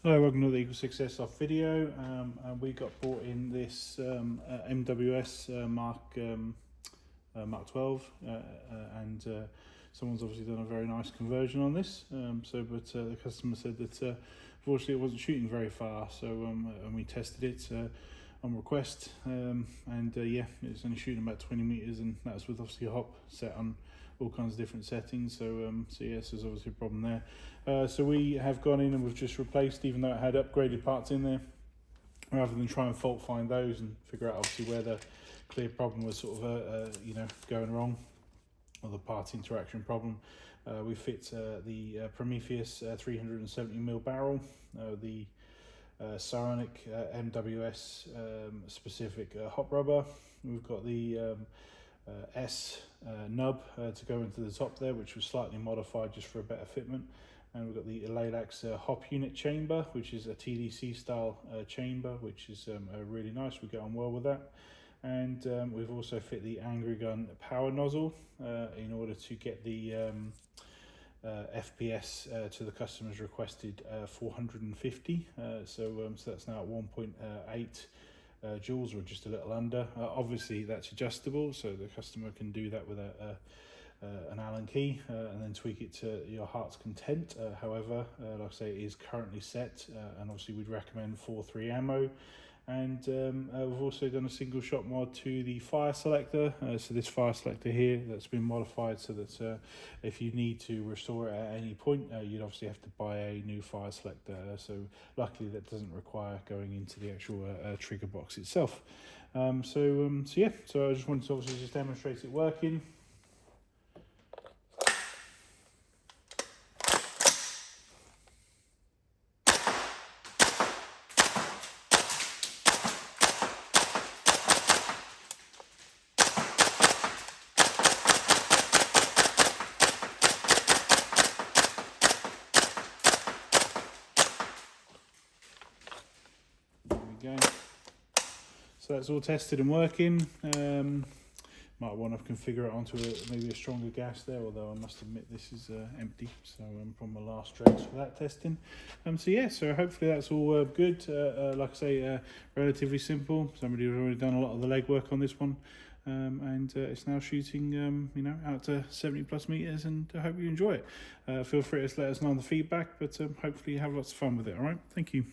Hello, welcome to the Equal Success Off video. And we got bought in this MWS Mark 12, and someone's obviously done a very nice conversion on this. But the customer said that unfortunately it wasn't shooting very far, so and we tested it on request, yeah, it's only shooting about 20 meters, and that's with obviously a hop set on all kinds of different settings. So yes, there's obviously a problem there. So we have gone in and we've just replaced, even though it had upgraded parts in there, rather than try and fault find those and figure out obviously where the clear problem was sort of going wrong, or the part interaction problem. We fit the Prometheus 370mm barrel, the Psionic MWS specific hot rubber. We've got the S nub to go into the top there, which was slightly modified just for a better fitment. And we've got the Laylax hop unit chamber, which is a TDC style chamber, which is really nice. We get on well with that. And we've also fit the Angry Gun power nozzle in order to get the FPS to the customer's requested 450. So that's now at 1.8 joules, or just a little under. Obviously that's adjustable, so the customer can do that with an Allen key and then tweak it to your heart's content. However, like I say, it is currently set, and obviously we'd recommend 4.3 ammo. And we've also done a single shot mod to the fire selector. So this fire selector here, that's been modified so that if you need to restore it at any point, you'd obviously have to buy a new fire selector. So luckily that doesn't require going into the actual trigger box itself. So yeah, so I just wanted to obviously just demonstrate it working. Go. So that's all tested and working. Might want to configure it onto maybe a stronger gas there, although I must admit this is empty, so from my last drags for that testing. So yeah, so hopefully that's all good. Like I say, relatively simple. Somebody has already done a lot of the legwork on this one, and it's now shooting out to 70+ meters, and I hope you enjoy it. Feel free to let us know on the feedback, but hopefully you have lots of fun with it. All right, thank you.